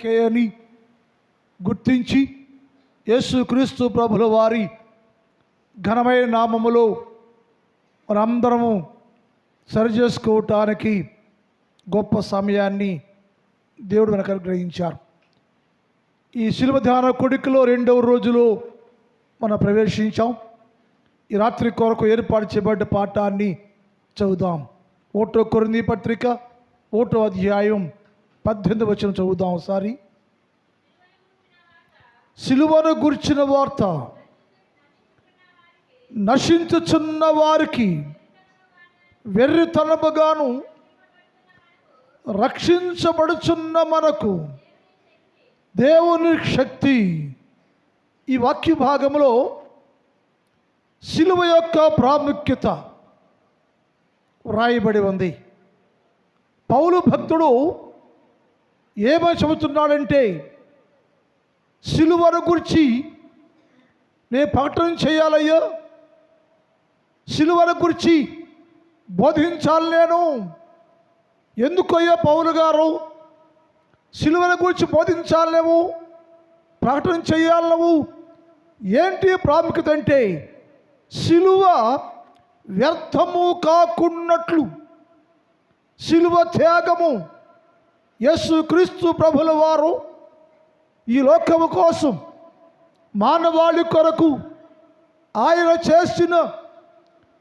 కొరకే అని గుర్తించి యేసుక్రీస్తు ప్రభుల వారి ఘనమైన నామములో మనందరము సరిచేసుకోవటానికి గొప్ప సమయాన్ని దేవుడు మనకు అనుగ్రహించారు. ఈ శిలువ ధ్యాన కొడుకులో 2వ రోజులో మనం ప్రవేశించాం. ఈ రాత్రి కొరకు ఏర్పాటు చేయబడ్డ పాఠాన్ని చదువుదాం. 1 కొరింథీ పత్రిక 1వ అధ్యాయం 18వ వచనం చదువుదాం ఒకసారి. సిలువను గుర్చిన వార్త నశించుచున్న వారికి వెర్రితనముగాను, రక్షించబడుచున్న మనకు దేవుని శక్తి. ఈ వాక్య భాగంలో సిలువ యొక్క ప్రాముఖ్యత వ్రాయబడి ఉంది. పౌలు భక్తుడు ఏమని చెబుతున్నాడంటే, సిలువను గురించి నేను ప్రకటన చేయాలయ్యా, సిలువను గురించి బోధించాలి నేను. ఎందుకయ్యా పౌలు గారు సిలువను గురించి బోధించాలి నువ్వు, ప్రకటన చేయాలి నువ్వు? ఏంటి ప్రాముఖ్యత అంటే, సిలువ వ్యర్థము కాకున్నట్లు, సిలువ త్యాగము. యేసుక్రీస్తు ప్రభుల వారు ఈ లోకము కోసం మానవాళి కొరకు ఆయన చేసిన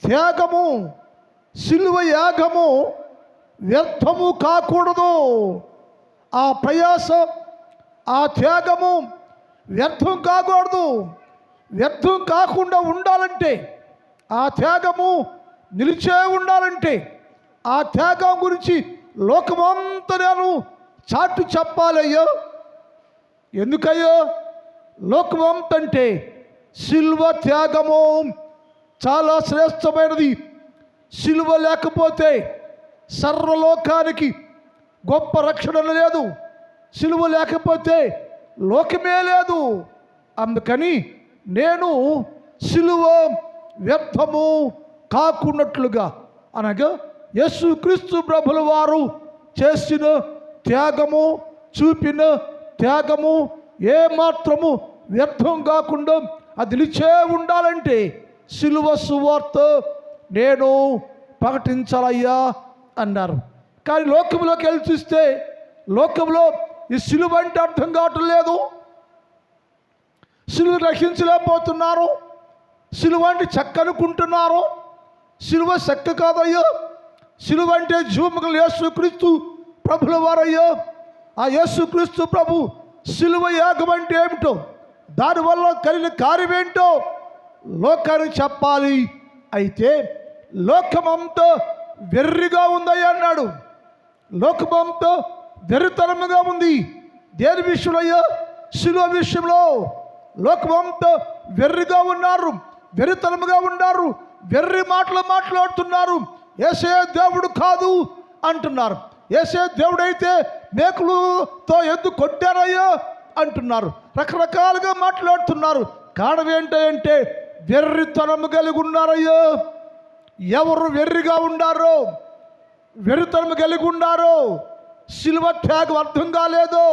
త్యాగము, సిలువ యాగము వ్యర్థము కాకూడదు. ఆ ప్రయాస, ఆ త్యాగము వ్యర్థం కాకూడదు. వ్యర్థం కాకుండా ఉండాలంటే, ఆ త్యాగము నిలిచే ఉండాలంటే, ఆ త్యాగం గురించి లోకమంతా నేను చాటు చెప్పాలయ్యో. ఎందుకయ్యో లోకమంతంటే సిలువ త్యాగము చాలా శ్రేష్టమైనది. సిలువ లేకపోతే సర్వలోకానికి గొప్ప రక్షణ లేదు. సిలువ లేకపోతే లోకమే లేదు. అందుకని నేను సిలువ వ్యర్థము కాకున్నట్లుగా, అనగా యేసుక్రీస్తు ప్రభుల వారు చేసిన త్యాగము, చూపిన త్యాగము ఏమాత్రము వ్యర్థం కాకుండా అది నిలిచే ఉండాలంటే సిలువ సువార్త నేను ప్రకటించాలయ్యా అన్నారు. కానీ లోకంలోకి వెళ్ళి చూస్తే, లోకంలో ఈ సిలువ అంటే అర్థం కావటం లేదు. సిలువ రక్షించలేకపోతున్నారు. సిలువ అంటే చెక్క అనుకుంటున్నారు. సిలువ చెక్క కాదయ్యో. సిలువ అంటే జీవముగల యేసుక్రీస్తు ప్రభుల వారయ్యో. ఆ యేసుక్రీస్తు ప్రభు సిలువ యాగం అంటే ఏమిటో, దానివల్ల కలిగిన కార్యం ఏంటో లోకానికి చెప్పాలి. అయితే లోకమంతా వెర్రిగా ఉందయ్యా అన్నాడు. లోకమంతా వెర్రితనముగా ఉంది. దేని విషయంలో అయ్యా? సిలువ విషయంలో లోకమంతా వెర్రిగా ఉన్నారు, వెర్రితనముగా ఉన్నారు, వెర్రి మాటలు మాట్లాడుతున్నారు. యేసయ్య దేవుడు కాదు అంటున్నారు. యేసయ్య దేవుడైతే మేకులతో ఎందుకు కొట్టారయ్యా అంటున్నారు. రకరకాలుగా మాట్లాడుతున్నారు. కారణం ఏంటంటే వెర్రితనము కలిగి ఉన్నారయ్యో. ఎవరు వెర్రిగా ఉండారో, వెర్రితనము కలిగి ఉన్నారో, సిలువ త్యాగం అర్థం కాలేదు,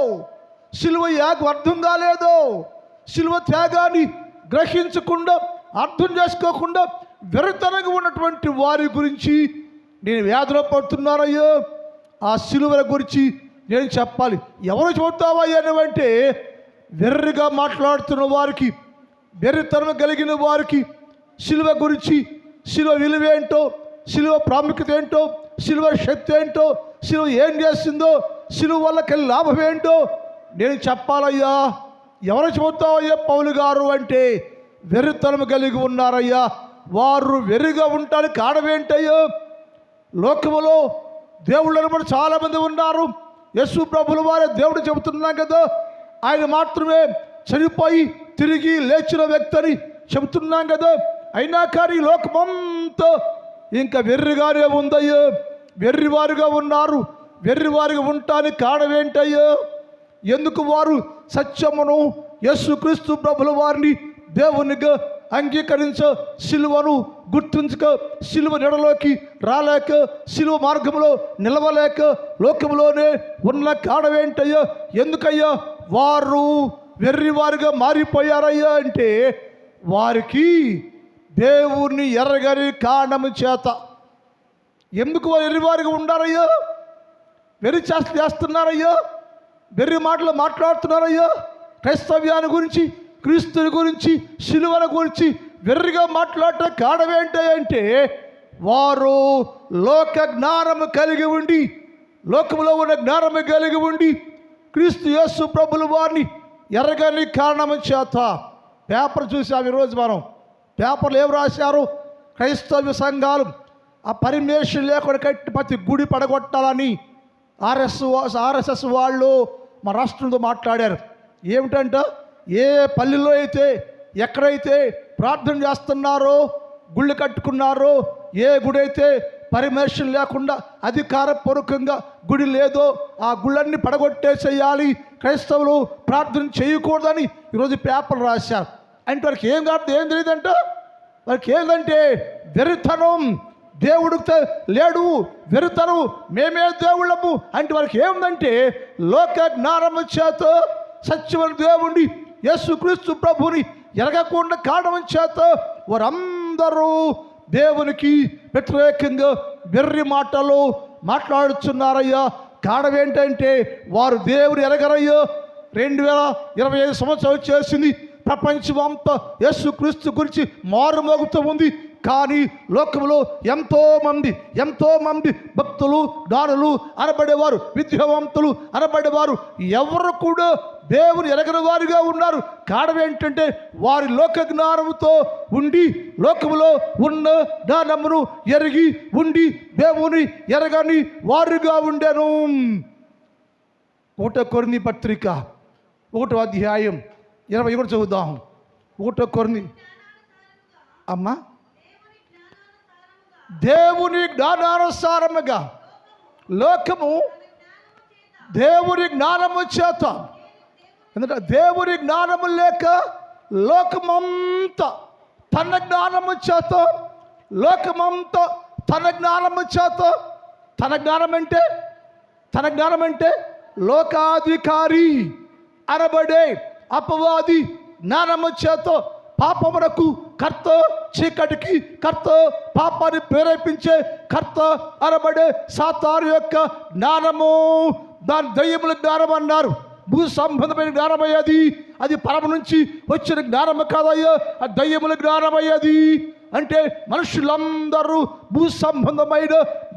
సిలువ యాగం అర్థం కాలేదు. సిలువ త్యాగాన్ని గ్రహించకుండా, అర్థం చేసుకోకుండా వెర్రితనంగా ఉన్నటువంటి వారి గురించి నేను వ్యాధిలో పడుతున్నానయ్యో. ఆ సిలువల గురించి నేను చెప్పాలి. ఎవరు చెబుతావయ్యా నువ్వంటే, వెర్రిగా మాట్లాడుతున్న వారికి, వెర్రితనం కలిగిన వారికి సిలువ గురించి, సిలువ విలువ ఏంటో, సిలువ ప్రాముఖ్యత ఏంటో, సిలువ శక్తి ఏంటో, సిలువ ఏం చేస్తుందో, సిలువ వల్ల కలిగి లాభం ఏంటో నేను చెప్పాలయ్యా. ఎవరు చెబుతావయ్యా పౌలు గారు అంటే, వెర్రితనం కలిగి ఉన్నారయ్యా. వారు వెర్రిగా ఉండడానికి కారణం ఏంటయ్యో? లోకములో దేవుళ్ళని కూడా చాలామంది ఉన్నారు. యేసు ప్రభుల వారే దేవుడు చెబుతున్నాం కదా. ఆయన మాత్రమే చనిపోయి తిరిగి లేచిన వ్యక్తి అని చెబుతున్నాం కదా. అయినా కానీ లోకమంతా ఇంకా వెర్రిగానే ఉందయ్యో. వెర్రివారుగా ఉన్నారు. వెర్రివారుగా ఉండటానికి కారణం ఏంటయ్యో? ఎందుకు వారు సత్యమును, యేసుక్రీస్తు ప్రభుల వారిని దేవునిగా అంగీకరించ, సిలువను గుర్తుంచక, సిలువ నీడలోకి రాలేక, సిలువ మార్గంలో నిలవలేక లోకంలోనే ఉన్న కారణమేంటయ్యా? ఎందుకయ్యా వారు వెర్రివారుగా మారిపోయారయ్యా అంటే వారికి దేవుణ్ణి ఎరగని కారణము చేత. ఎందుకు వారు వెర్రివారుగా ఉండారయ్యా? వెర్రి చేస్తున్నారయ్యా, వెర్రి మాటలు మాట్లాడుతున్నారయ్యా. క్రైస్తవ్యాన్ని గురించి, క్రీస్తుని గురించి, సిలువల గురించి వెర్రిగా మాట్లాడటం కారణం ఏంటంటే వారు లోక జ్ఞానము కలిగి ఉండి, లోకంలో ఉన్న జ్ఞానము కలిగి ఉండి క్రీస్తు యేసు ప్రభుల వారిని ఎరగని కారణము చేత. పేపర్ చూసాము ఈరోజు మనం. పేపర్లు ఏం రాశారు? క్రైస్తవ సంఘాలు ఆ పర్మిషన్ లేకుండా కట్టి ప్రతి గుడి పడగొట్టాలని ఆర్ఎస్ఎస్ వాళ్ళు మా రాష్ట్రంతో మాట్లాడారు. ఏమిటంట, ఏ పల్లెల్లో అయితే ఎక్కడైతే ప్రార్థన చేస్తున్నారో, గుళ్ళు కట్టుకున్నారో, ఏ గుడి అయితే పర్మిషన్ లేకుండా అధికారపూర్వకంగా గుడి లేదో ఆ గుళ్ళన్నీ పడగొట్టేసేయాలి, క్రైస్తవులు ప్రార్థన చేయకూడదని ఈరోజు పేపర్లు రాశారు. అంటే వారికి ఏం కాదు, ఏం తెలియదంట. వారికి ఏంటంటే వెరితనం, దేవుడు లేడు, వెరుతను, మేమే దేవుళ్ళము అంటే వారికి ఏముందంటే లోక జ్ఞానము చేత సత్యమైన దేవుణ్ణి యేసుక్రీస్తు ప్రభుని ఎరగకుండా కారణం చేత వారందరూ దేవునికి వ్యతిరేకంగా వెర్రి మాటలు మాట్లాడుతున్నారయ్యా. కారణం ఏంటంటే వారు దేవుని ఎరగరయ్యా. 2025 సంవత్సరం వచ్చేసింది, ప్రపంచం అంతా యేసుక్రీస్తు గురించి మారుమోగుతూ ఉంది. కానీ లోకంలో ఎంతో మంది భక్తులు, జ్ఞానులు అనబడేవారు, విద్యావంతులు అనబడేవారు ఎవరు కూడా దేవుని ఎరగని వారిగా ఉన్నారు. కారణం ఏంటంటే వారి లోక జ్ఞానముతో ఉండి, లోకములో ఉన్న జ్ఞానమును ఎరిగి ఉండి దేవుని ఎరగని వారుగా ఉండెను. 1 కొరింథీ పత్రిక 1వ అధ్యాయం 20 కూడా చదువుదాం. 1 కొరింథీ అమ్మా, దేవుని జ్ఞానానుసారముగా లోకము దేవుని జ్ఞానము చేత, ఎందుకంటే దేవుని జ్ఞానము లేక లోకమంతా తన జ్ఞానము చేత, లోకమంతా తన జ్ఞానము చేత, తన జ్ఞానం అంటే లోకాధికారి అనబడే అపవాది జ్ఞానము చేత పాపమునకు కర్త, చీకటికి కర్త, పాపాన్ని ప్రేరేపించే కర్త అనబడే సాతాను యొక్క జ్ఞానము, దాని దయ్యముల జ్ఞానం అన్నారు. భూ సంబంధమైన జ్ఞానమయ్యేది, అది పరమ నుంచి వచ్చిన జ్ఞానము కాదయ్యా, ఆ దయ్యముల జ్ఞానమయ్యేది. అంటే మనుషులందరూ భూ సంబంధమైన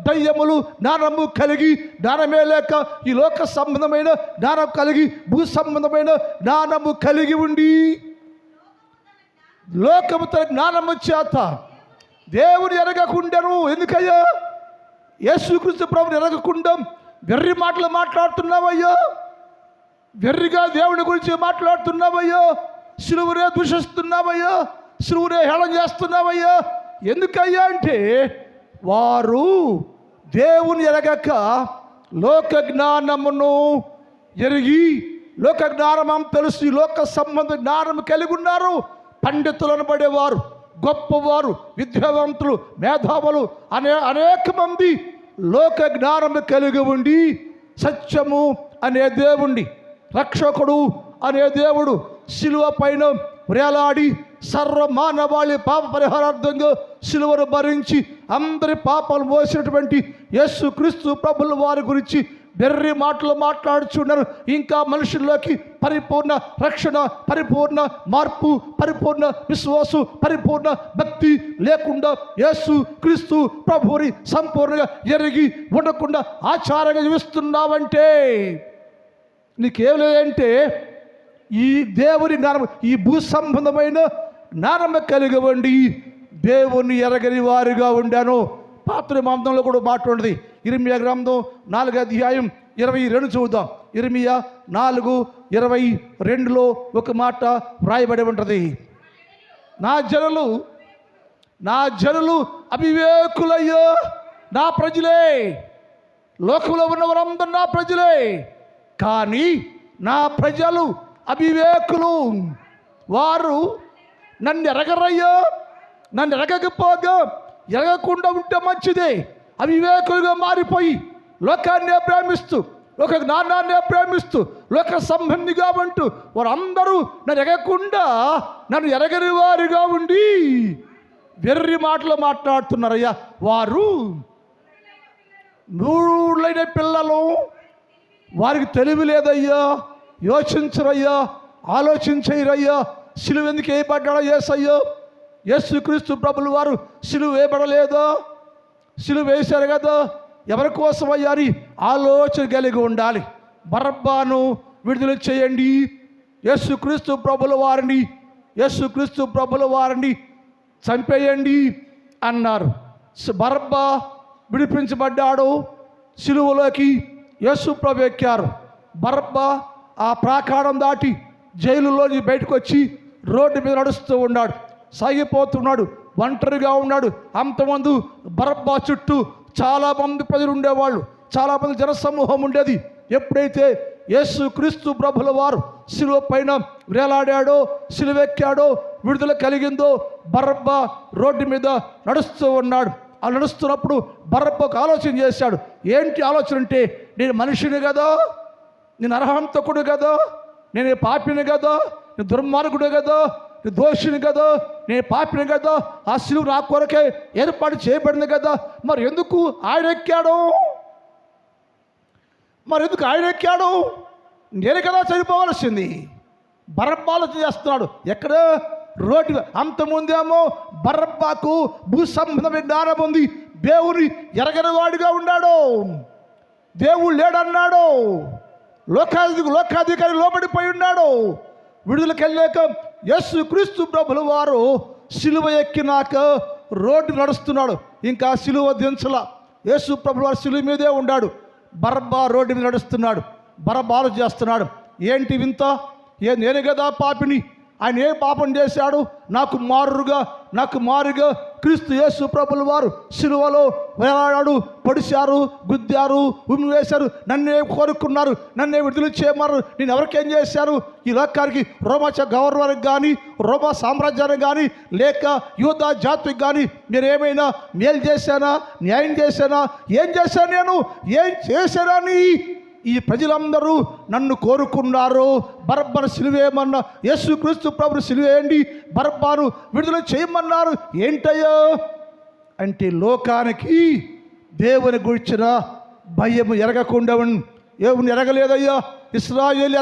దయ్యములు జ్ఞానము కలిగి, జ్ఞానమే లేక ఈ లోక సంబంధమైన జ్ఞానం కలిగి, భూ సంబంధమైన జ్ఞానము కలిగి ఉండి లోకము తన జ్ఞానము చేత దేవుని ఎరగకుండాను. ఎందుకయ్యా? యేసుక్రీస్తు ప్రభుని ఎరగకుండా వెర్రి మాటలు మాట్లాడుతున్నావయ్యా, వెర్రిగా దేవుని గురించి మాట్లాడుతున్నావయ్యా, సిలువనే దూషిస్తున్నావయ్యా, సిలువనే హేళన చేస్తున్నావయ్యా. ఎందుకయ్యా అంటే వారు దేవుని ఎరగక లోక జ్ఞానమును ఎరిగి, లోక జ్ఞానం తెలిసి లోక సంబంధ జ్ఞానం కలిగి ఉన్నారు. పండితులు అనబడేవారు, గొప్పవారు, విద్యావంతులు, మేధావులు అనేక మంది లోక జ్ఞానము కలిగి ఉండి సత్యము అనే దేవుణ్ణి, రక్షకుడు అనే దేవుడు శిలువ పైన వేలాడి సర్వ మానవాళి పాప పరిహారార్థంగా శిలువను భరించి అందరి పాపాలు మోసినటువంటి యేసుక్రీస్తు ప్రభుల వారి గురించి వెర్రి మాటలు మాట్లాడుచున్నారు. ఇంకా మనుషుల్లోకి పరిపూర్ణ రక్షణ, పరిపూర్ణ మార్పు, పరిపూర్ణ విశ్వాసం, పరిపూర్ణ భక్తి లేకుండా యేసు క్రీస్తు ప్రభువుని సంపూర్ణంగా ఎరిగి ఉండకుండా ఆచారంగా జీవిస్తున్నావంటే నీకేం లేదంటే ఈ దేవుని జ్ఞానం, ఈ భూ సంబంధమైన జ్ఞానం కలిగి ఉండి దేవుని ఎరగని వారిగా ఉండాను. పాత్ర మాందంలో కూడా మాట్లాడింది. ఇర్మియా గ్రంథం 4వ అధ్యాయం 22 చూద్దాం. ఇర్మియా 4:22లో ఒక మాట వ్రాయబడి ఉంటుంది. నా జనులు అవివేకులయ్యో, నా ప్రజలే, లోకంలో ఉన్న వారందరూ నా ప్రజలే, కానీ నా ప్రజలు అవివేకులు, వారు నన్ను ఎరగరయ్యా, నన్ను ఎరగకపోగా ఎరగకుండా ఉంటే మంచిదే. అవివేకులుగా మారిపోయి లోకాన్నే ప్రేమిస్తూ, లోక జ్ఞానాన్నే ప్రేమిస్తూ, లోక సంబంధిగా ఉంటూ వారందరూ నన్ను ఎరగకుండా నన్ను ఎరగని వారిగా ఉండి వెర్రి మాటలు మాట్లాడుతున్నారయ్యా. వారు నూళ్ళైన పిల్లలు, వారికి తెలివి లేదయ్యా, యోచించరయ్యా, ఆలోచించరయ్యా. సిలువ ఎందుకు వేయబడ్డాడో యేసయ్యా? యేసుక్రీస్తు ప్రభులు వారు సిలువ వేయబడలేదా? సిలువ వేశారు కదా, ఎవరి కోసం అయ్యా అని ఆలోచన కలిగి ఉండాలి. బరబ్బాను విడుదల చేయండి, యేసుక్రీస్తు ప్రభుల వారిని చంపేయండి అన్నారు. బరబ్బా విడిపించబడ్డాడు. సిలువలోకి యేసు ప్రభు ఎక్కారు. బరబ్బా ఆ ప్రాకారం దాటి జైలులోంచి బయటకు వచ్చి రోడ్డు మీద నడుస్తూ ఉన్నాడు, సాగిపోతున్నాడు, ఒంటరిగా ఉన్నాడు. అంతమంది బరబ్బా చుట్టూ చాలామంది ప్రజలు ఉండేవాళ్ళు, చాలామంది జనసమూహం ఉండేది. ఎప్పుడైతే యేసుక్రీస్తు ప్రభుల వారు సిలువ పైన వేలాడాడో, సిలువెక్కాడో, విడుదల కలిగిందో, బరబ్బా రోడ్డు మీద నడుస్తూ ఉన్నాడు. అలా నడుస్తున్నప్పుడు బరబ్బకు ఆలోచన చేశాడు. ఏంటి ఆలోచన అంటే, నేను మనిషిని కదా, నేను అర్హంతకుడు కదా, నేను పాపిని కదా, నేను దుర్మార్గుడు కదా, నేను దోషిని కదా, నేను పాపిని కదా, ఆ సిలువ నా కొరకే ఏర్పాటు చేయబడింది కదా, మరి ఎందుకు ఆయన ఎక్కాడు? నేను కదా చనిపోవలసింది. బరబ్బా ఆలోచన చేస్తున్నాడు. ఎక్కడ? రోడ్డు. అంతముందేమో బరబ్బాకు భూ సంబంధమైన జ్ఞానం ఉంది, దేవుని ఎరగని వాడిగా ఉన్నాడు, దేవుడు లేడన్నాడు, లోకాధికారి లోబడిపోయి ఉన్నాడు. విడుదలకి వెళ్ళాక యేసుక్రీస్తు ప్రభుల వారు సిలువ ఎక్కినాక రోడ్డు నడుస్తున్నాడు. ఇంకా సిలువ దించల, యేసు ప్రభుల వారు సిలువ మీదే ఉన్నాడు. బరబ్బా రోడ్డు మీద నడుస్తున్నాడు. బరబ్బా ఆలోచన చేస్తున్నాడు. ఏంటి వింత? నేను కదా పాపిని, ఆయన ఏ పాపం చేశాడు? నాకు మారుగా క్రీస్తు యేసు ప్రభుల వారు సిలువలో వేలాడాడు, పొడిశారు, గుద్దారు, ఉమ్మి వేశారు, నన్నే కోరుకున్నారు, నన్నే విడుదల చేయమన్నారు. నేను ఎవరికేం చేశాను? ఈ లోకానికి, రోమా గవర్నర్కి కానీ, రోమా సామ్రాజ్యానికి కానీ, లేక యూదా జాతికి కానీ నేనేమైనా మేలు చేశానా, న్యాయం చేశానా? ఏం చేశాను? నేను ఏం చేశానని ఈ ప్రజలందరూ నన్ను కోరుకున్నారు. బరబ్బను సిలువేయమన్నా, యేసుక్రీస్తు ప్రభుని సిలువేయండి, బరబ్బాను విడుదల చేయమన్నారు. ఏంటయ్యా అంటే, లోకానికి దేవుని గురించిన భయము ఎరగకుండా ఏమని ఎరగలేదయ్యా. ఇశ్రాయేలీలు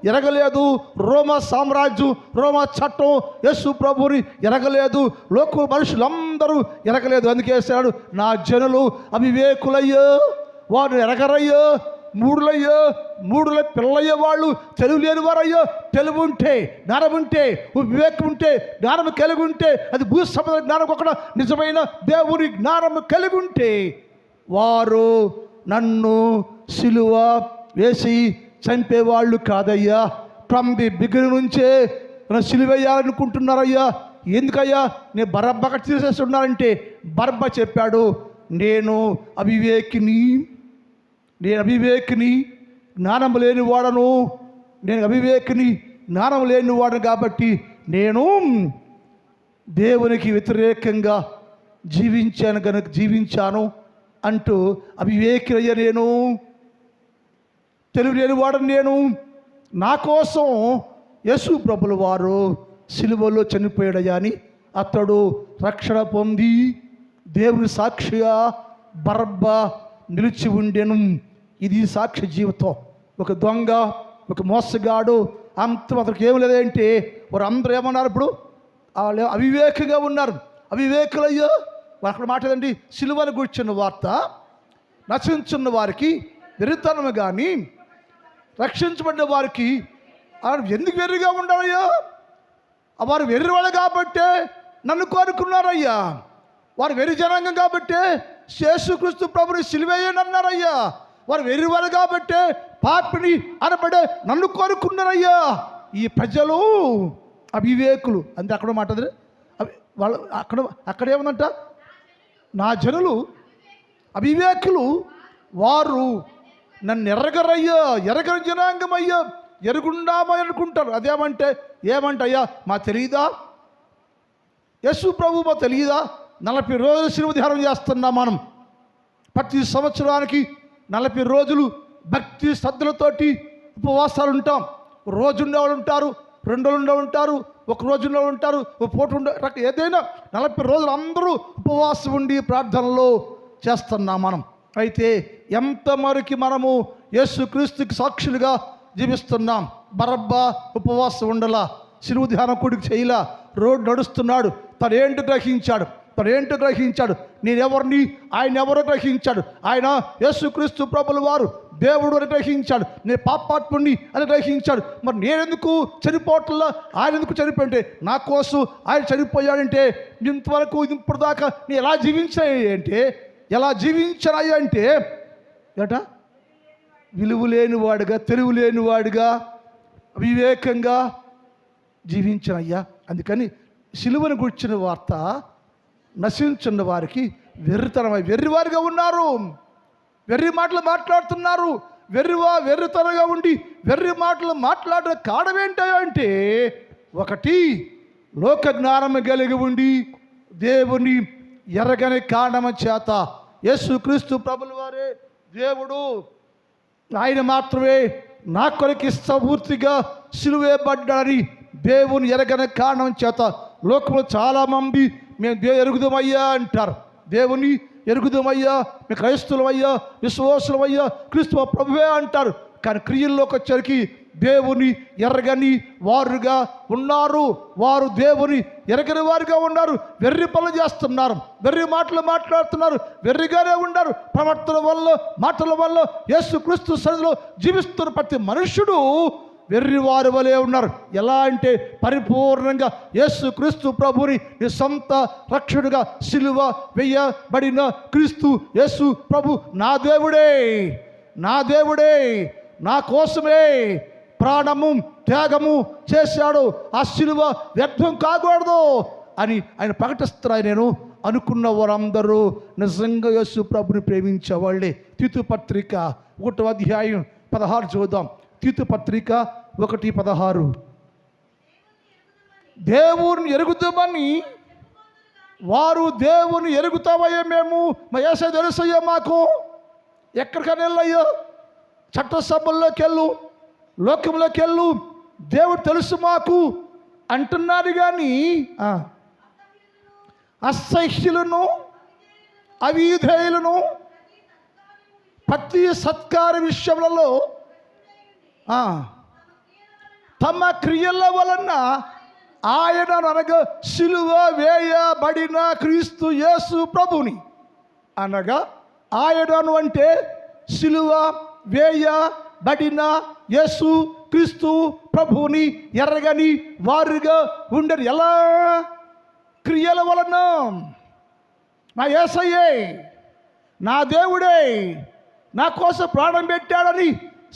ఎరగలేదు. రోమా సామ్రాజ్యం, రోమా చట్టం యేసు ప్రభుని ఎరగలేదు. మనుషులందరూ ఎరగలేదు. అందుకే వేశాడు, నా జనులు అవివేకులయ్యో, వారు ఎరగరయ్యో, మూడుల పిల్లయ్యో, వాళ్ళు తెలివి లేని వారయ్యో. తెలివి ఉంటే, జ్ఞానం ఉంటే, వివేకం ఉంటే, జ్ఞానం కలిగి ఉంటే, అది భూ సంబంధ జ్ఞానం ఒక నిజమైన దేవుని జ్ఞానం కలిగి ఉంటే వారు నన్ను సిలువ వేసి చంపేవాళ్ళు కాదయ్యా. ఫ్రమ్ ది బిగినింగ్ నుంచే నన్ను సిలువ వేయాలనుకుంటున్నారయ్యా. ఎందుకయ్యా? నేను బరబ్బగా తీసేస్తున్నానంటే, బరబ్బ చెప్పాడు, నేను అవివేకిని, జ్ఞానం లేనివాడను కాబట్టి నేను దేవునికి వ్యతిరేకంగా జీవించాను అంటూ అవివేకినయ్య, నేను తెలివి లేనివాడను. నేను నా కోసం యేసు ప్రభుల వారు సిలువలో చనిపోయాడయ్యా అని అతడు రక్షణ పొంది దేవుని సాక్షిగా బరబ్బా నిలిచి ఉండెను. ఇది సాక్షి జీవితం. ఒక దొంగ, ఒక మోసగాడు, అతనికి ఏం లేదంటే వారు అందరూ ఏమన్నారు? ఇప్పుడు అవివేకంగా ఉన్నారు, అవివేకులయ్యో. అక్కడ మాట ఏదండి, సిలువను కూర్చున్న వార్త నశించున్న వారికి వెర్రితనము కానీ, రక్షించబడిన వారికి ఎందుకు వెర్రిగా ఉండాలయ్యా? వారు వెర్రివాళ్ళు కాబట్టే నన్ను కోరుకున్నారయ్యా. వారు వెర్రి జనాంగం కాబట్టే యేసుక్రీస్తు ప్రభుని సిలువేయని అన్నారయ్యా. వారు వెర్రివాళ్ళు కాబట్టే పాపిని అనబడే నన్ను కోరుకున్నారయ్యా. ఈ ప్రజలు అవివేకులు అంటే అక్కడ మాట్లాడదు వాళ్ళు. అక్కడ ఏమందంట, నా జనులు అవివేకులు, వారు నన్ను ఎరగని జనాంగం అయ్యా. ఎరుగుండామని అనుకుంటారు. అదేమంటే ఏమంటయ్యా మా తెలియదా? యేసు ప్రభు మా తెలియదా? 40 రోజులు శిలువ ధ్యానం చేస్తున్నాం మనం. ప్రతి సంవత్సరానికి 40 రోజులు భక్తి శ్రద్ధలతోటి ఉపవాసాలు ఉంటాం. రోజు ఉండేవాళ్ళు ఉంటారు, 2 రోజులు ఉండేవాళ్ళు ఉంటారు, 1 రోజు ఉండేవాళ్ళు ఉంటారు, ఒక పూట ఏదైనా 40 రోజులు అందరూ ఉపవాసం ఉండి ప్రార్థనలో చేస్తున్నాం మనం. అయితే ఎంతవరకు మనము యేసుక్రీస్తుకి సాక్షులుగా జీవిస్తున్నాం? బరబ్బా ఉపవాసం ఉండలా, శిలువ ధ్యానం కొడుకు చేయలా, రోడ్డు నడుస్తున్నాడు. తనేంటి గ్రహించాడు? నేనెవరిని, ఆయన ఎవరో గ్రహించాడు. ఆయన యేసుక్రీస్తు ప్రభుల వారు దేవుడు అని గ్రహించాడు. నేను పాపాత్ముడిని అని గ్రహించాడు. మరి నేనెందుకు చనిపోవట్లా? ఆయన ఎందుకు చనిపోయింటే నా కోసం ఆయన చనిపోయాడంటే ఇంతవరకు ఇప్పుడు దాకా నేను ఎలా జీవించాయి అంటే ఏట విలువ లేనివాడుగా, తెలివి లేనివాడుగా, వివేకంగా జీవించనయ్యా. అందుకని సిలువను గుర్చిన వార్త నశించున్న వారికి వెర్రివారిగా ఉన్నారు, వెర్రి మాటలు మాట్లాడుతున్నారు. వెర్రితనంగా ఉండి వెర్రి మాటలు మాట్లాడిన కారణమేంటో అంటే, ఒకటి లోక జ్ఞానం కలిగి ఉండి దేవుని ఎరగని కారణం చేత. యేసుక్రీస్తు ప్రభుల వారే దేవుడు, ఆయన మాత్రమే నా కొరకు పూర్తిగా సిలువేయబడ్డాడని దేవుని ఎరగని కారణం చేత లోకంలో చాలామంది మేము ఎరుగుదామయ్యా అంటారు. దేవుని ఎరుగుదామయ్యా, మేము క్రైస్తవులమయ్యా, విశ్వాసులమయ్యా, క్రీస్తు ప్రభువే అంటారు. కానీ క్రియల్లోకి వచ్చరికి దేవుని ఎరగని వారుగా ఉన్నారు. వారు దేవుని ఎరగని వారుగా ఉన్నారు. వెర్రి పనులు చేస్తున్నారు, వెర్రి మాటలు మాట్లాడుతున్నారు, వెర్రిగానే ఉన్నారు. ప్రవర్తన వల్ల, మాటల వల్ల యేసుక్రీస్తు సన్నిధిలో జీవిస్తున్న ప్రతి మనుష్యుడు వెర్రివారి వలె ఉన్నారు. ఎలా అంటే పరిపూర్ణంగా యేసుక్రీస్తు ప్రభుని నీ సొంత రక్షకుడిగా సిలువ వేయబడిన క్రీస్తు యేసు ప్రభు నా దేవుడే నా కోసమే ప్రాణము త్యాగము చేశాడు. ఆ సిలువ వ్యర్థం కాకూడదు అని ఆయన ప్రకటిస్తున్నారు. నేను అనుకున్న వారందరూ నిజంగా యేసు ప్రభుని ప్రేమించేవాళ్ళే. తీతు పత్రిక 1వ అధ్యాయం 16 చూద్దాం. తీతు పత్రిక 1:16. దేవుని ఎరుగుతామని వారు దేవుని ఎరుగుతామయ్యా, మేము మా యేసయ్య తెలుసయ్యా మాకు. ఎక్కడికైనా వెళ్ళయ్యో, చట్టసభల్లోకి వెళ్ళు, లోకంలోకి వెళ్ళు, దేవుడు తెలుసు మాకు అంటున్నారు. కానీ అసహ్యులను, అవిధేయులను ప్రతి సత్కార విషయములలో తమ క్రియల వలన ఆయన అనగా సిలువ వేయబడిన క్రీస్తు యేసు ప్రభుని, అనగా ఆయనను అంటే సిలువ వేయబడిన యేసు క్రీస్తు ప్రభుని ఎరగని వారుగా ఉండరు. ఎలా? క్రియల వలన. నా యేసయ్యే, నా దేవుడే నా కోసం ప్రాణం పెట్టాడని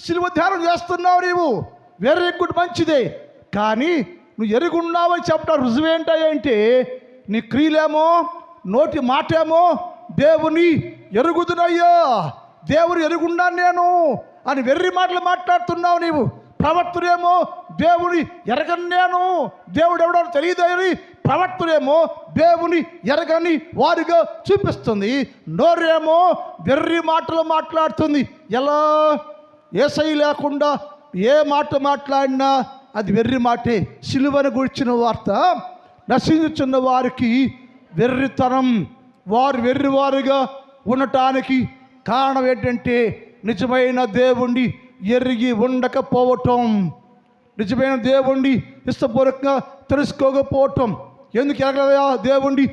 సిలువ ధ్యానం చేస్తున్నావు నీవు. వెరీ గుడ్, మంచిదే. కానీ నువ్వు ఎరుగున్నావని చెప్పడం రుజువేంటంటే నీ క్రియలేమో, నోటి మాటేమో దేవుని ఎరుగుదునయ్యా, దేవుని ఎరుగున్నాను నేను అని వెర్రి మాటలు మాట్లాడుతున్నావు నీవు. ప్రవర్తనేమో దేవుని ఎరగని నేను, దేవుడు ఎవడో తెలియదని ప్రవర్తనేమో దేవుని ఎరగని వారిగా చూపిస్తుంది. నోరేమో వెర్రి మాటలు మాట్లాడుతుంది. ఎలా? యేసయ్య లేకుండా ఏ మాట మాట్లాడినా అది వెర్రి మాటే. సిలువను గురించిన వార్త నశించుచున్న వారికి వెర్రితనం. వారు వెర్రివారుగా ఉండటానికి కారణం ఏంటంటే నిజమైన దేవుణ్ణి ఎరిగి ఉండకపోవటం, నిజమైన దేవుణ్ణి ఇష్టపూర్వకంగా తెలుసుకోకపోవటం. ఎందుకు ఎరగలేదా దేవుణ్ణి?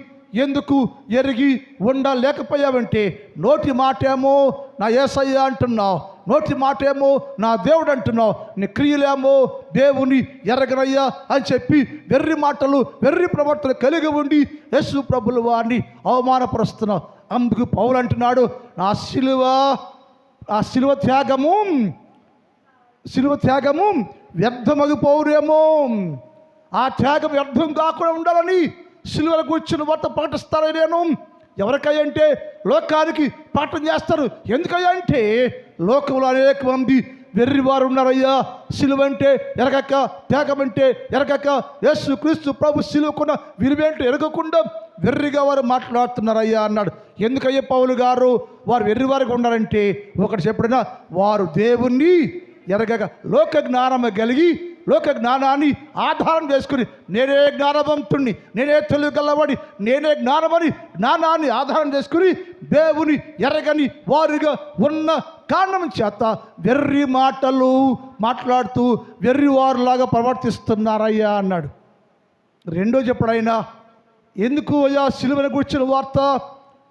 ఎందుకు ఎరిగి ఉండలేకపోయావంటే నోటి మాటేమో నా యేసయ్య అంటున్నావు, నోటి మాటేమో నా దేవుడు అంటున్నావు, నీ క్రియలేమో దేవుని ఎరగనయ్యా అని చెప్పి వెర్రి మాటలు, వెర్రి ప్రవర్తన కలిగి ఉండి యేసు ప్రభుల వారిని అవమానపరుస్తున్నావు. అందుకు పౌలు అంటున్నాడు, ఆ సిలువ త్యాగము వ్యర్థమగిపోవురేమో, ఆ త్యాగం వ్యర్థం కాకుండా ఉండాలని సిలువల కూర్చుని వార్త ప్రకటిస్తారని నేను. ఎవరికయ్యా అంటే లోకానికి పాఠం చేస్తారు. ఎందుకయ్యా అంటే లోకంలో అనేక మంది వెర్రివారు ఉన్నారయ్యా. సిలువ అంటే ఎరగక, త్యాగమంటే ఎరగక, యేసు క్రీస్తు ప్రభు సిలువకున్న విలువేంటో ఎరగకుండా వెర్రిగా వారు మాట్లాడుతున్నారయ్యా అన్నాడు. ఎందుకయ్యా పౌలు గారు వారు వెర్రివారుగా ఉన్నారంటే ఒకటి చెప్పడినా, వారు దేవుణ్ణి ఎరగక లోక జ్ఞానము కలిగి లోక జ్ఞానాన్ని ఆధారం చేసుకుని నేనే జ్ఞానవంతుణ్ణి, నేనే తెలివి గలవాడి, నేనే జ్ఞానాన్ని ఆధారం చేసుకుని దేవుని ఎరగని వారుగా ఉన్న కారణం చేత వెర్రి మాటలు మాట్లాడుతూ వెర్రివారులాగా ప్రవర్తిస్తున్నారయ్యా అన్నాడు. రెండో చెప్పడైనా, ఎందుకు అయ్యా సిలువను కూర్చున్న వార్త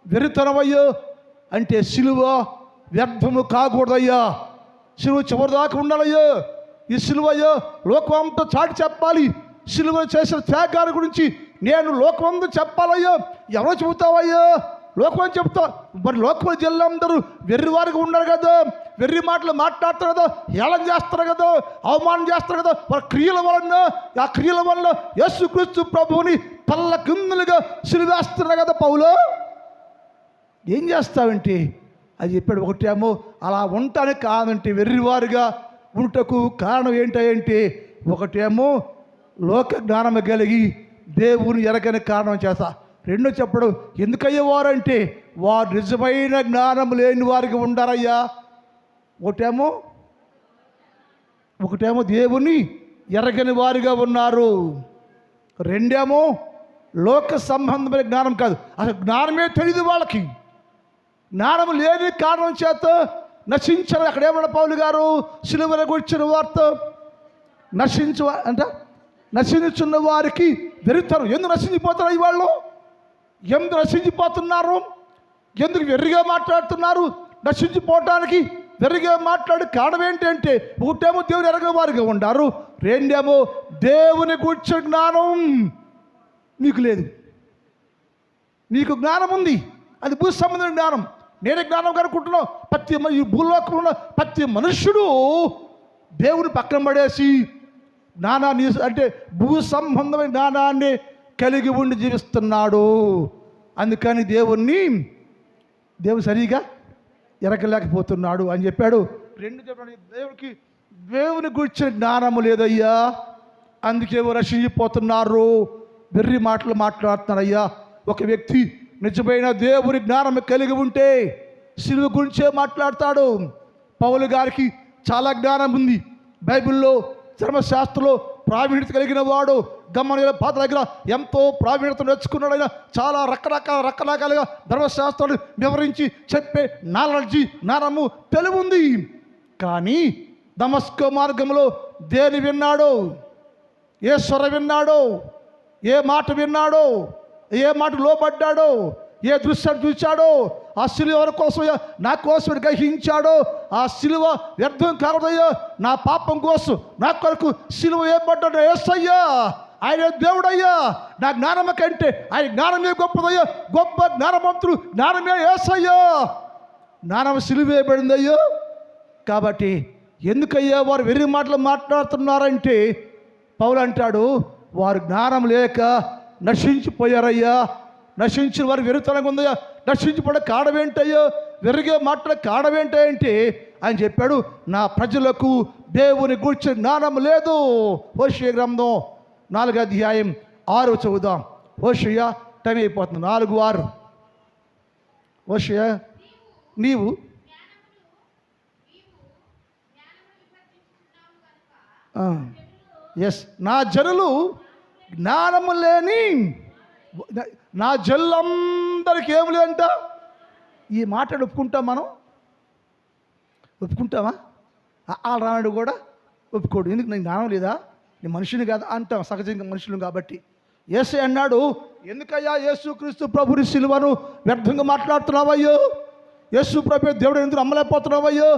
వెర్రితనమయ్యో అంటే సిలువ వ్యర్థము కాకూడదయ్యా, సిలువ చివరిదాకా ఉండాలయ్యో. ఈ సిలువయ్యో లోకమంతా చాటి చెప్పాలి. సిలువ చేసిన త్యాగాల గురించి నేను లోకమంతా చెప్పాలయ్యో. ఎవరో చెబుతావయ్యో, లోకమని చెబుతా. మరి లోకం జిల్లందరూ వెర్రివారికి ఉన్నారు కదా, వెర్రి మాటలు మాట్లాడతారు కదా, హేళన చేస్తారు కదా, అవమానం చేస్తారు కదా. వారి క్రియల వలన, ఆ క్రియల వల్ల యేసుక్రీస్తు ప్రభువుని పల్ల కిందులుగా సిలువేస్తున్నారు కదా పౌలు. ఏం చేస్తావంటే అది చెప్పాడు. ఒకటేమో అలా ఉండటానికి కాదంటే వెర్రివారుగా ఉంటకు కారణం ఏంటంటే, ఒకటేమో లోక జ్ఞానం కలిగి దేవుని ఎరగని కారణం చేత. రెండో చెప్పడం ఎందుకయ్యేవారంటే వారు నిజమైన జ్ఞానం లేని వారికి ఉండారయ్యా. ఒకటేమో దేవుని ఎరగని వారిగా ఉన్నారు, రెండేమో లోక సంబంధమైన జ్ఞానం కాదు, అసలు జ్ఞానమే తెలియదు వాళ్ళకి. జ్ఞానం లేని కారణం చేత నశించారు. అక్కడ ఏమన్నా పౌలు గారు సిలువను కూర్చున్న వార్త నశించున్న వారికి వెరుతారు. ఎందుకు నశించిపోతున్నారు ఈ వాళ్ళు? ఎందుకు నశించిపోతున్నారు? ఎందుకు వెర్రిగా మాట్లాడుతున్నారు? నశించిపోవటానికి వెర్రిగా మాట్లాడే కారణం ఏంటంటే, ఒకటేమో దేవుని ఎరగని వారిగా ఉండారు, రెండేమో దేవుని కూర్చున్న జ్ఞానం మీకు లేదు. నీకు జ్ఞానం ఉంది, అది భూ సంబంధమైన జ్ఞానం. నేనే జ్ఞానం కనుక్కుంటున్నావు. ఈ భూలోకంలో ఉన్న ప్రతి మనుష్యుడు దేవుని పక్కన పడేసి జ్ఞానాన్ని అంటే భూ సంబంధమైన జ్ఞానాన్ని కలిగి ఉండి జీవిస్తున్నాడు. అందుకని దేవుడు సరిగా ఎరగలేకపోతున్నాడు అని చెప్పాడు. రెండు చెప్పాడు, దేవుని గురించిన జ్ఞానము లేదయ్యా, అందుకే రక్షించిపోతున్నారు, వెర్రి మాటలు మాట్లాడుతున్నారయ్యా. ఒక వ్యక్తి నిజమైన దేవుని జ్ఞానం కలిగి ఉంటే సిలువ గురించే మాట్లాడతాడు. పౌలు గారికి చాలా జ్ఞానం ఉంది. బైబిల్లో ధర్మశాస్త్రంలో ప్రావీణ్యత కలిగిన వాడు. గమనిల పాత దగ్గర ఎంతో ప్రావీణ్యత నేర్చుకున్నాడు. ఆయన చాలా రకరకాలుగా ధర్మశాస్త్రాలు వివరించి చెప్పే జ్ఞానము తెలివి ఉంది. కానీ దమస్కో మార్గంలో దేని విన్నాడో, ఏ స్వర విన్నాడో, ఏ మాట విన్నాడో, ఏ మాట లోబడ్డాడో, ఏ దృశ్యాన్ని చూచాడో, ఆ సిలువ ఎవరి కోసం, నా కోసం గ్రహించాడో, ఆ సిలువ వ్యర్థం కాకూడదయ్యా, నా పాపం కోసం నా కొరకు సిలువ ఏర్పడ్డాడు యేసయ్యా, ఆయన దేవుడయ్యా. నా జ్ఞానం కంటే ఆయన జ్ఞానమే గొప్పదయ్యా, గొప్ప జ్ఞానవంతుడు జ్ఞానమే యేసయ్యా. జ్ఞానం సిలువ వేయబడిందయ్యో. కాబట్టి ఎందుకయ్యా వారు వెర్రి మాటలు మాట్లాడుతున్నారంటే, పౌలు అంటాడు వారు జ్ఞానం లేక నశించిపోయారయ్యా. నశించిన వారు వెరుతనంగా ఉందయ్యా. నశించిపోవడం కారణమేంటయ్యో, వెరిగే మాటల కారణమేంటంటే ఆయన చెప్పాడు, నా ప్రజలకు దేవుని గురించి జ్ఞానం లేదు. హోషేయ గ్రంథం 4వ అధ్యాయం 6వ చదువుదాం. హోషేయ టైం అయిపోతుంది, 4:6. హోషేయ నీవు నా జనులు జ్ఞానము లేని, నా జల్లందరికీ ఏమి లేదంట. ఈ మాట ఒప్పుకుంటాం మనం? ఒప్పుకుంటామా? ఆ రానుడు కూడా ఒప్పుకోడు. ఎందుకు నేను జ్ఞానం లేదా, నేను మనుషుని కదా అంటాం, సహజంగా మనుషులు కాబట్టి. యేసే అన్నాడు, ఎందుకయ్యా యేసుక్రీస్తు ప్రభుని సిలువను వ్యర్థంగా మాట్లాడుతున్నావయ్యో? యేసు ప్రభు దేవుడు ఎందుకు నమ్మలేకపోతున్నావయ్యో?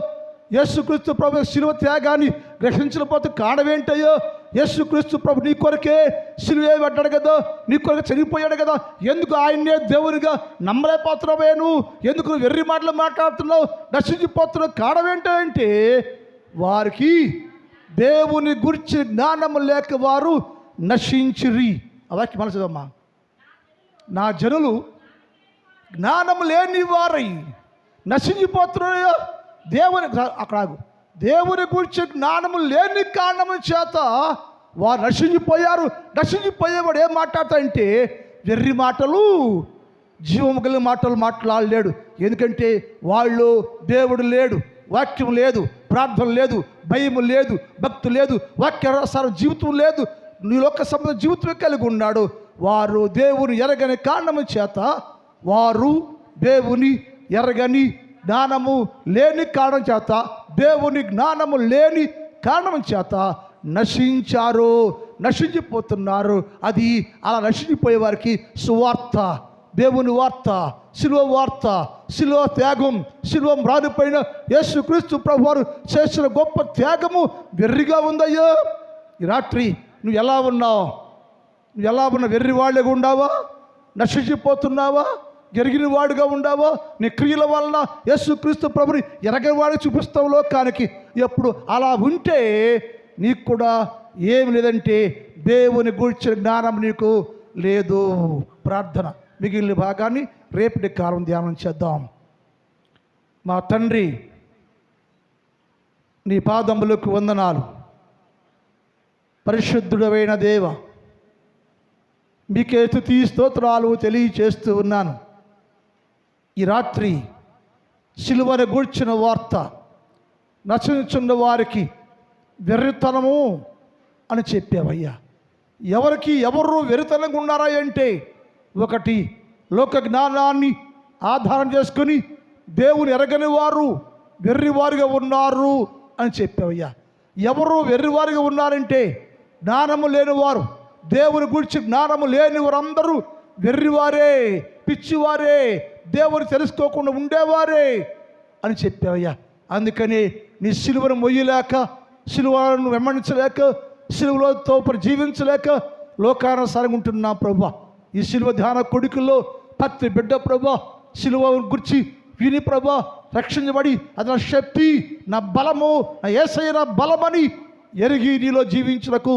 యేసుక్రీస్తు ప్రభు సిలువ త్యాగాన్ని గ్రహించలేకపోతే కారణం ఏంటయ్యో? యేసుక్రీస్తు ప్రభు నీ కొరకే సిలువ పడ్డాడు కదా, నీ కొరకు చనిపోయాడు కదా, ఎందుకు ఆయన్నే దేవునిగా నమ్మలేకపోతున్నావే? నువ్వు ఎందుకు వెర్రి మాటలు మాట్లాడుతున్నావు, నశించిపోతున్నావు? కారణం ఏంటంటే వారికి దేవుని గురించి జ్ఞానము లేక వారు నశించిరి. అలాగే మనసుదమ్మా, నా జనులు జ్ఞానము లేని వారై నశించిపోతున్నాయో. దేవుని అక్కడ దేవుని గురించి జ్ఞానము లేని కారణము చేత వారు నశించిపోయారు. నశించిపోయేవాడు ఏం మాట్లాడతాడంటే వెర్రి మాటలు, జీవము కలిగిన మాటలు మాట్లాడలేడు. ఎందుకంటే వాళ్ళు దేవుడు లేడు, వాక్యం లేదు, ప్రార్థన లేదు, భయము లేదు, భక్తి లేదు, వాక్యానుసారం జీవితం లేదు, నీ లోక సంబంధ జీవితమే కలిగి ఉన్నాడు. వారు దేవుని ఎరగని కారణము చేత, వారు దేవుని ఎరగని జ్ఞానము లేని కారణం చేత, దేవుని జ్ఞానము లేని కారణం చేత నశించారు, నశించిపోతున్నారు. అది అలా నశించిపోయే వారికి సువార్త, దేవుని వార్త, శిలువ వార్త, శిలువ త్యాగం, శిలువ మ్రానిపైన యేసుక్రీస్తు ప్రభు వారు చేసిన గొప్ప త్యాగము వెర్రిగా ఉందయ్యా. ఈ రాత్రి నువ్వు ఎలా ఉన్నావు? నువ్వు ఎలా ఉన్నా? వెర్రివాళ్ళగా ఉండావా? నశించిపోతున్నావా? జరిగిన వాడుగా ఉండావా? నీ క్రియల వలన యేసుక్రీస్తు ప్రభుని ఎరగనివాడికి చూపిస్తావు లోకానికి. ఎప్పుడు అలా ఉంటే నీకు కూడా ఏమి లేదంటే దేవుని గురించిన జ్ఞానం నీకు లేదు. ప్రార్థన మిగిలిన భాగాన్ని రేపటి కాలం ధ్యానం చేద్దాం. మా తండ్రి, నీ పాదములకు వందనాలు. పరిశుద్ధుడైన దేవ, మీకే స్తుతి స్తోత్రాలు తెలియచేస్తూ ఉన్నాను. ఈ రాత్రి సిలువను గూర్చిన వార్త నశించున్న వారికి వెర్రితనము అని చెప్పావయ్యా. ఎవరు వెర్రితనంగా ఉన్నారా అంటే, ఒకటి లోక జ్ఞానాన్ని ఆధారం చేసుకుని దేవుని ఎరగని వారు వెర్రివారుగా ఉన్నారు అని చెప్పావయ్యా. ఎవరు వెర్రివారుగా ఉన్నారంటే జ్ఞానము లేనివారు, దేవుని గురించి జ్ఞానము లేని వారందరూ వెర్రివారే, పిచ్చివారే, దేవుని తెలుసుకోకుండా ఉండేవారే అని చెప్పావయ్యా. అందుకని నీ సిలువను మొయ్యలేక, సిలువను వెంబడించలేక, సిలువలతో జీవించలేక లోకానుసారంగా ఉంటున్నాం ప్రభా. ఈ సిలువ ధ్యాన కొడుకుల్లో ప్రతి బిడ్డ ప్రభా సిలువ గురించి విని ప్రభా రక్షించబడి, అది నా శక్తి, నా బలము, నా యేసయ్య నా బలమని ఎరిగి నీలో జీవించుటకు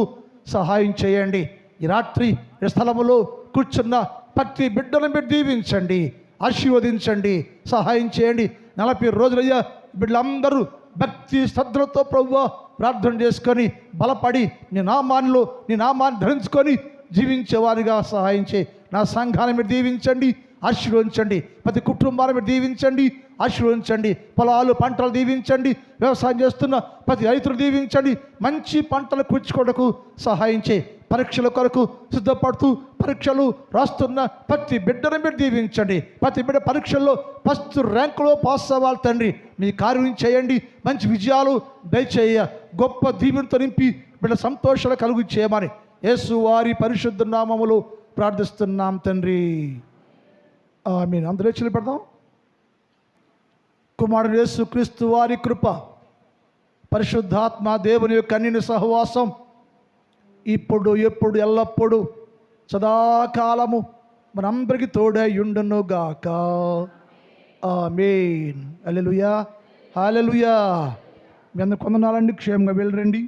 సహాయం చేయండి. ఈ రాత్రి ఈ స్థలములో కూర్చున్న ప్రతి బిడ్డను మీరు దీవించండి, ఆశీర్వదించండి, సహాయం చేయండి. 40 రోజులయ్యా బిడ్డలందరూ భక్తి శ్రద్ధలతో ప్రభువా ప్రార్థన చేసుకొని బలపడి నీ నామాన్ని ధరించుకొని జీవించేవారిగా సహాయం చేయి. నా సంఘాన్ని మీరు దీవించండి, ఆశీర్వదించండి. ప్రతి కుటుంబాన్ని మీరు దీవించండి, ఆశీర్వదించండి. పొలాలు పంటలు దీవించండి. వ్యవసాయం చేస్తున్న ప్రతి రైతులు దీవించండి. మంచి పంటలు కూర్చుకోవడానికి సహాయం చేయి. పరీక్షల కొరకు సిద్ధపడుతూ పరీక్షలు రాస్తున్న ప్రతి బిడ్డను మీరు దీవించండి. ప్రతి బిడ్డ పరీక్షల్లో ఫస్ట్ ర్యాంకులో పాస్ అవ్వాలి తండ్రి. మీ కార్యం చేయండి, మంచి విజయాలు దయచేయ, గొప్ప దీవెనతో నింపి బిడ్డ సంతోషాలు కలుగు చేయమని యేసు వారి పరిశుద్ధ నామములో ప్రార్థిస్తున్నాం తండ్రి. ఆమేన్. అందరూ చేతులు పెడదాం. కుమారుడు యేసుక్రీస్తు వారి కృప, పరిశుద్ధాత్మ దేవుని యొక్క అన్నిని సహవాసం ఇప్పుడు ఎప్పుడు ఎల్లప్పుడూ సదాకాలము మనందరికీ తోడై యుండును గాక. ఆమేన్. హల్లెలూయా, హల్లెలూయా. మీ అందరూ కొందనాలండి, క్షేమంగా వెళ్ళరండి.